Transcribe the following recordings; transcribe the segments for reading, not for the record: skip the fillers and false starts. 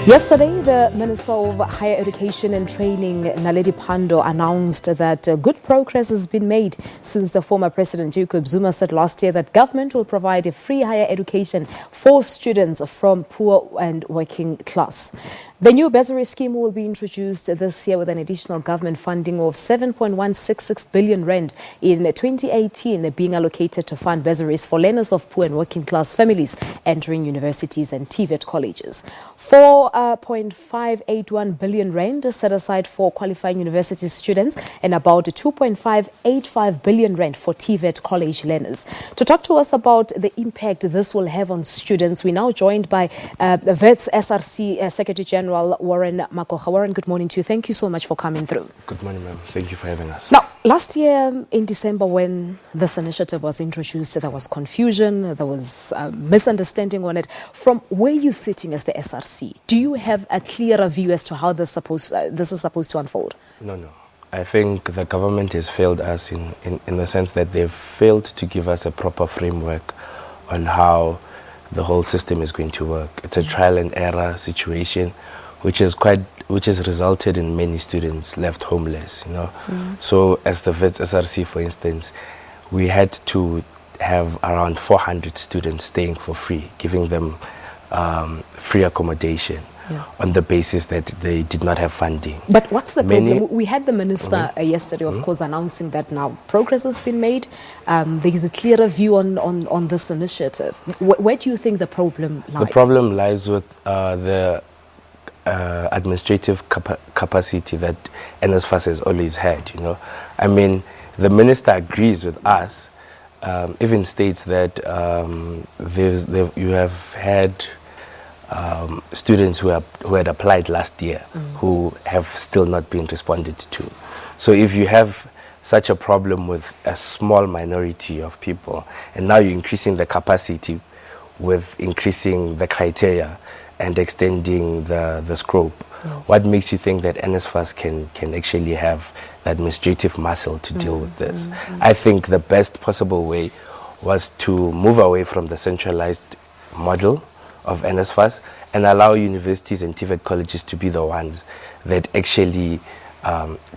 Yesterday, the Minister of Higher Education and Training, Naledi Pandor, announced that good progress has been made since the former President Jacob Zuma said last year that government will provide a free higher education for students from poor and working class. The new bursary scheme will be introduced this year with an additional government funding of 7.166 billion rand in 2018 being allocated to fund bursaries for learners of poor and working class families entering universities and TVET colleges. 4.581 billion rand set aside for qualifying university students and about 2.585 billion rand for TVET college learners. To talk to us about the impact this will have on students, we're now joined by Wits SRC Secretary General Warren Makoga. Warren, good morning to you. Thank you so much for coming through. Good morning, ma'am. Thank you for having us. Now, last year in December when this initiative was introduced, there was confusion, there was misunderstanding on it. From where you're sitting as the SRC, do you have a clearer view as to how this is supposed to unfold? No. I think the government has failed us in the sense that they've failed to give us a proper framework on how the whole system is going to work. It's a trial and error situation, which has resulted in many students left homeless. So as the Wits SRC, for instance, we had to have around 400 students staying for free, giving them free accommodation on the basis that they did not have funding. But what's the problem? We had the minister yesterday, of course, announcing that now progress has been made. There is a clearer view on this initiative. Where do you think the problem lies? The problem lies with the administrative capacity that NSFAS has always had. I mean, the minister agrees with us, even states that you have had students who had applied last year who have still not been responded to. So if you have such a problem with a small minority of people, and now you're increasing the capacity with increasing the criteria and extending the scope, what makes you think that NSFAS can actually have the administrative muscle to deal with this? I think the best possible way was to move away from the centralized model of NSFAS and allow universities and TVET colleges to be the ones that actually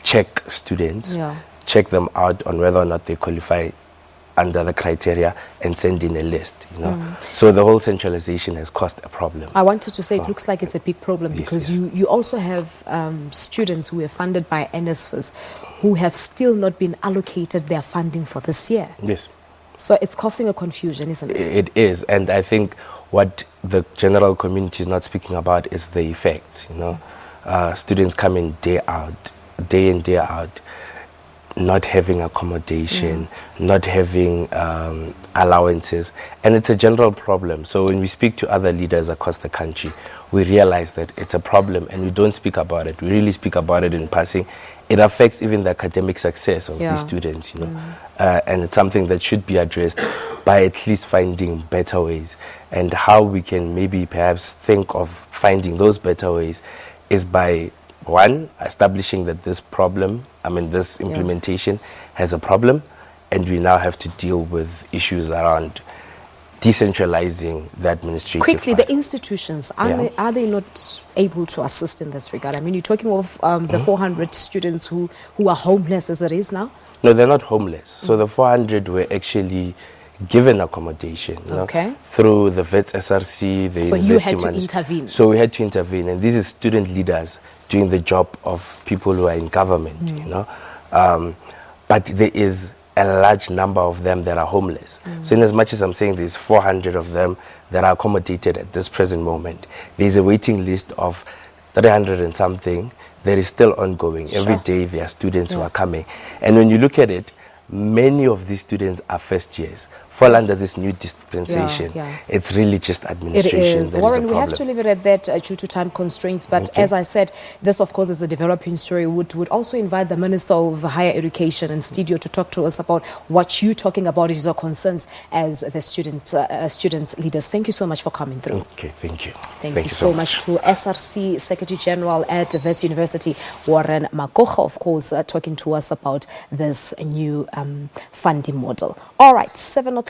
check students, check them out on whether or not they qualify under the criteria and send in a list. So the whole centralization has caused a problem. I wanted to say it looks like it's a big problem because you also have students who are funded by NSFAS who have still not been allocated their funding for this year. Yes. So it's causing a confusion, isn't it? It is, and I think what the general community is not speaking about is the effects. Students come in day in, day out, not having accommodation, not having allowances, and it's a general problem. So when we speak to other leaders across the country, we realize that it's a problem and we don't speak about it. We really speak about it in passing. It affects even the academic success of these students, and it's something that should be addressed by at least finding better ways. And how we can maybe perhaps think of finding those better ways is by, one, establishing that this implementation has a problem, and we now have to deal with issues around decentralizing the administrative Quickly, the institutions, are they not able to assist in this regard? I mean, you're talking of the 400 students who are homeless as it is now? No, they're not homeless. So the 400 were actually given accommodation through the Wits SRC, the So you had to intervene? So we had to intervene, and this is student leaders doing the job of people who are in government, but there is a large number of them that are homeless. So in as much as I'm saying there's 400 of them that are accommodated at this present moment, there's a waiting list of 300 and something that is still ongoing. Every day there are students who are coming. And when you look at it, many of these students are first years, fall under this new dispensation. It's really just administration. It is. Warren, we have to leave it at that due to time constraints. But as I said, this, of course, is a developing story. Would also invite the Minister of Higher Education in studio to talk to us about what you're talking about is your concerns as the students leaders. Thank you so much for coming through. Okay, thank you. Thank you so much to SRC Secretary General at Wits University, Warren Makoga, of course, talking to us about this new funding model. All right, 7 o'clock.